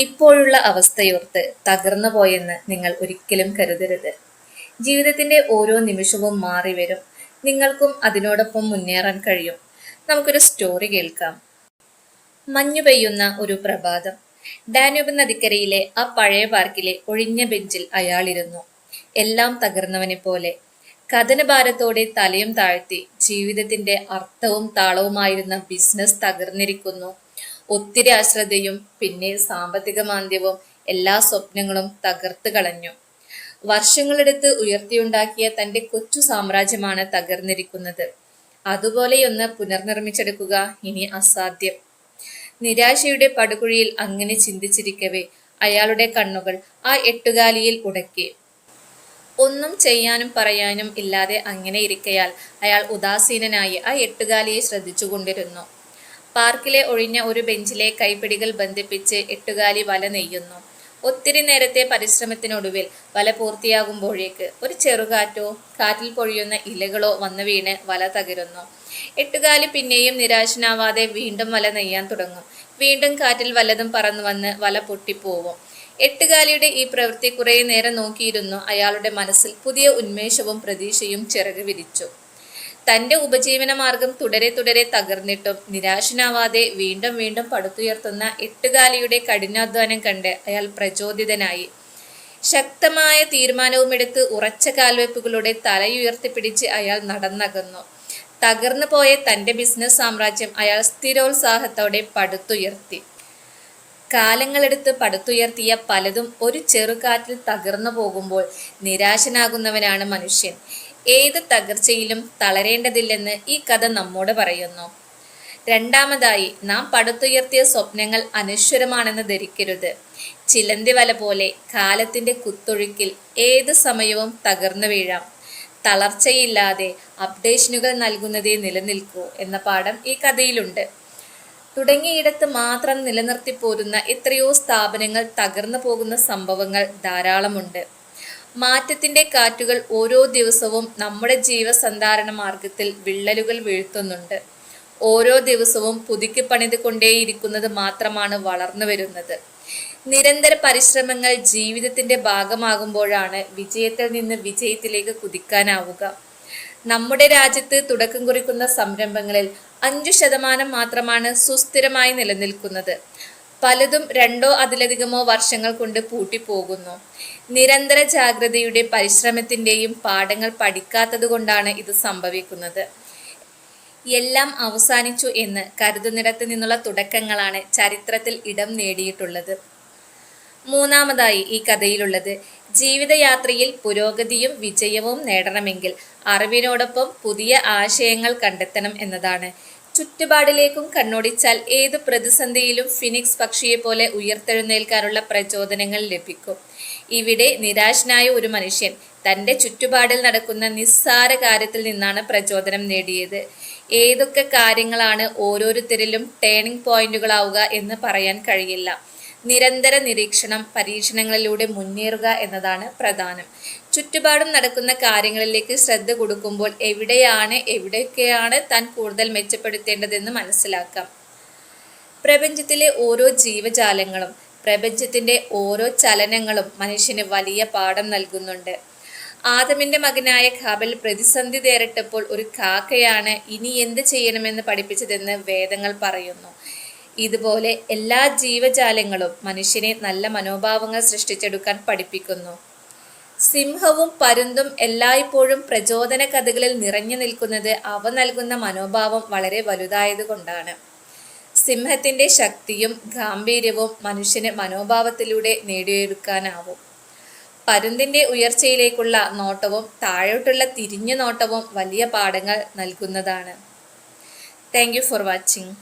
ഇപ്പോഴുള്ള അവസ്ഥയോർത്ത് തകർന്നു പോയെന്ന് നിങ്ങൾ ഒരിക്കലും കരുതരുത്. ജീവിതത്തിന്റെ ഓരോ നിമിഷവും മാറി വരും. നിങ്ങൾക്കും അതിനോടൊപ്പം മുന്നേറാൻ കഴിയും. നമുക്കൊരു സ്റ്റോറി കേൾക്കാം. മഞ്ഞു പെയ്യുന്ന ഒരു പ്രഭാതം. ഡാന്യൂബ് നദിക്കരയിലെ ആ പഴയ പാർക്കിലെ ഒഴിഞ്ഞ ബെഞ്ചിൽ അയാളിരുന്നു. എല്ലാം തകർന്നവനെ പോലെ. കഥനഭാരത്തോടെ തലയും താഴ്ത്തി. ജീവിതത്തിന്റെ അർത്ഥവും താളവുമായിരുന്ന ബിസിനസ് തകർന്നിരിക്കുന്നു. ഒത്തിരി അശ്രദ്ധയും പിന്നെ സാമ്പത്തിക മാന്ദ്യവും എല്ലാ സ്വപ്നങ്ങളും തകർത്ത് കളഞ്ഞു. വർഷങ്ങളെടുത്ത് ഉയർത്തിയുണ്ടാക്കിയ തന്റെ കൊച്ചു സാമ്രാജ്യമാണ് തകർന്നിരിക്കുന്നത്. അതുപോലെയൊന്ന് പുനർനിർമ്മിച്ചെടുക്കുക ഇനി അസാധ്യം. നിരാശയുടെ പടുകുഴിയിൽ അങ്ങനെ ചിന്തിച്ചിരിക്കവേ അയാളുടെ കണ്ണുകൾ ആ എട്ടുകാലിയിൽ ഉടക്കി. ഒന്നും ചെയ്യാനും പറയാനും ഇല്ലാതെ അങ്ങനെ ഇരിക്കയാൽ അയാൾ ഉദാസീനനായി ആ എട്ടുകാലിയെ ശ്രദ്ധിച്ചുകൊണ്ടിരുന്നു. പാർക്കിലെ ഒഴിഞ്ഞ ഒരു ബെഞ്ചിലെ കൈപ്പിടികൾ ബന്ധിപ്പിച്ച് എട്ടുകാലി വല നെയ്യുന്നു. ഒത്തിരി നേരത്തെ പരിശ്രമത്തിനൊടുവിൽ വല പൂർത്തിയാകുമ്പോഴേക്ക് ഒരു ചെറുകാറ്റോ കാറ്റിൽ പൊഴിയുന്ന ഇലകളോ വന്നു വീണ് വല തകരുന്നു. എട്ടുകാലി പിന്നെയും നിരാശനാവാതെ വീണ്ടും വല നെയ്യാൻ തുടങ്ങും. വീണ്ടും കാറ്റിൽ വല്ലതും പറന്നു വന്ന് വല പൊട്ടിപ്പോവും. എട്ടുകാലിയുടെ ഈ പ്രവൃത്തി കുറേ നേരം നോക്കിയിരുന്നു അയാളുടെ മനസ്സിൽ പുതിയ ഉന്മേഷവും പ്രതീക്ഷയും ചിറക് വിരിച്ചു. തന്റെ ഉപജീവന മാർഗം തുടരെ തുടരെ തകർന്നിട്ടും നിരാശനാവാതെ വീണ്ടും വീണ്ടും പടുത്തുയർത്തുന്ന എട്ടുകാലിയുടെ കഠിനാധ്വാനം കണ്ട് അയാൾ പ്രചോദിതനായി. ശക്തമായ തീരുമാനവുമെടുത്ത് ഉറച്ച കാൽവെപ്പുകളുടെ തലയുയർത്തിപ്പിടിച്ച് അയാൾ നടന്നകന്നു. തകർന്നു പോയ തന്റെ ബിസിനസ് സാമ്രാജ്യം അയാൾ സ്ഥിരോത്സാഹത്തോടെ പടുത്തുയർത്തി. കാലങ്ങളെടുത്ത് പടുത്തുയർത്തിയ പലതും ഒരു ചെറുകാറ്റിൽ തകർന്നു പോകുമ്പോൾ നിരാശനാകുന്നവനാണ് മനുഷ്യൻ. ഏത് തകർച്ചയിലും തളരേണ്ടതില്ലെന്ന് ഈ കഥ നമ്മോട് പറയുന്നു. രണ്ടാമതായി, നാം പടുത്തുയർത്തിയ സ്വപ്നങ്ങൾ അനശ്വരമാണെന്ന് ധരിക്കരുത്. ചിലന്തി വല പോലെ കാലത്തിന്റെ കുത്തൊഴുക്കിൽ ഏത് സമയവും തകർന്നു വീഴാം. തളർച്ചയില്ലാതെ അപ്ഡേഷനുകൾ നൽകുന്നതേ നിലനിൽക്കൂ എന്ന പാഠം ഈ കഥയിലുണ്ട്. തുടങ്ങിയിടത്ത് മാത്രം നിലനിർത്തി പോരുന്ന എത്രയോ സ്ഥാപനങ്ങൾ തകർന്നു പോകുന്ന സംഭവങ്ങൾ ധാരാളമുണ്ട്. മാറ്റത്തിന്റെ കാറ്റുകൾ ഓരോ ദിവസവും നമ്മുടെ ജീവസന്ധാരണ മാർഗത്തിൽ വിള്ളലുകൾ വീഴ്ത്തുന്നുണ്ട്. ഓരോ ദിവസവും പുതുക്കി പണിത് കൊണ്ടേയിരിക്കുന്നത് മാത്രമാണ് വളർന്നു വരുന്നത്. നിരന്തര പരിശ്രമങ്ങൾ ജീവിതത്തിന്റെ ഭാഗമാകുമ്പോഴാണ് വിജയത്തിൽ നിന്ന് വിജയത്തിലേക്ക് കുതിക്കാനാവുക. നമ്മുടെ രാജ്യത്ത് തുടക്കം കുറിക്കുന്ന സംരംഭങ്ങളിൽ 5% മാത്രമാണ് സുസ്ഥിരമായി നിലനിൽക്കുന്നത്. പലതും 2 അതിലധികമോ വർഷങ്ങൾ കൊണ്ട് പൂട്ടിപ്പോകുന്നു. നിരന്തര ജാഗ്രതയുടെ പരിശ്രമത്തിന്റെയും പാഠങ്ങൾ പഠിക്കാത്തത് കൊണ്ടാണ് ഇത് സംഭവിക്കുന്നത്. എല്ലാം അവസാനിച്ചു എന്ന് കരുതുന്നിടത്ത് നിന്നുള്ള തുടക്കങ്ങളാണ് ചരിത്രത്തിൽ ഇടം നേടിയിട്ടുള്ളത്. മൂന്നാമതായി ഈ കഥയിലുള്ളത്, ജീവിതയാത്രയിൽ പുരോഗതിയും വിജയവും നേടണമെങ്കിൽ അറിവിനോടൊപ്പം പുതിയ ആശയങ്ങൾ കണ്ടെത്തണം എന്നതാണ്. ചുറ്റുപാടിലേക്കും കണ്ണോടിച്ചാൽ ഏത് പ്രതിസന്ധിയിലും ഫിനിക്സ് പക്ഷിയെ പോലെ ഉയർത്തെഴുന്നേൽക്കാനുള്ള പ്രചോദനങ്ങൾ ലഭിക്കും. ഇവിടെ നിരാശനായ ഒരു മനുഷ്യൻ തൻ്റെ ചുറ്റുപാടിൽ നടക്കുന്ന നിസ്സാര കാര്യത്തിൽ നിന്നാണ് പ്രചോദനം നേടിയത്. ഏതൊക്കെ കാര്യങ്ങളാണ് ഓരോരുത്തരിലും ടേണിംഗ് പോയിന്റുകളാവുക എന്ന് പറയാൻ കഴിയില്ല. നിരന്തര നിരീക്ഷണം, പരീക്ഷണങ്ങളിലൂടെ മുന്നേറുക എന്നതാണ് പ്രധാനം. ചുറ്റുപാടും നടക്കുന്ന കാര്യങ്ങളിലേക്ക് ശ്രദ്ധ കൊടുക്കുമ്പോൾ എവിടെയൊക്കെയാണ് താൻ കൂടുതൽ മെച്ചപ്പെടുത്തേണ്ടതെന്ന് മനസ്സിലാക്കാം. പ്രപഞ്ചത്തിലെ ഓരോ ജീവജാലങ്ങളും പ്രപഞ്ചത്തിന്റെ ഓരോ ചലനങ്ങളും മനുഷ്യന് വലിയ പാഠം നൽകുന്നുണ്ട്. ആദമിന്റെ മകനായ ഹാബൽ പ്രതിസന്ധി നേരിട്ടപ്പോൾ ഒരു കാക്കയാണ് ഇനി എന്ത് ചെയ്യണമെന്ന് പഠിപ്പിച്ചതെന്ന് വേദങ്ങൾ പറയുന്നു. ഇതുപോലെ എല്ലാ ജീവജാലങ്ങളും മനുഷ്യനെ നല്ല മനോഭാവങ്ങൾ സൃഷ്ടിച്ചെടുക്കാൻ പഠിപ്പിക്കുന്നു. സിംഹവും പരുന്തും എല്ലായ്പ്പോഴും പ്രചോദന കഥകളിൽ നിറഞ്ഞു നിൽക്കുന്നത് അവ നൽകുന്ന മനോഭാവം വളരെ വലുതായതുകൊണ്ടാണ്. സിംഹത്തിന്റെ ശക്തിയും ഗാംഭീര്യവും മനുഷ്യന് മനോഭാവത്തിലൂടെ നേടിയെടുക്കാനാവും. പരുന്തിന്റെ ഉയർച്ചയിലേക്കുള്ള നോട്ടവും താഴോട്ടുള്ള തിരിഞ്ഞു നോട്ടവും വലിയ പാഠങ്ങൾ നൽകുന്നതാണ്. Thank you for watching.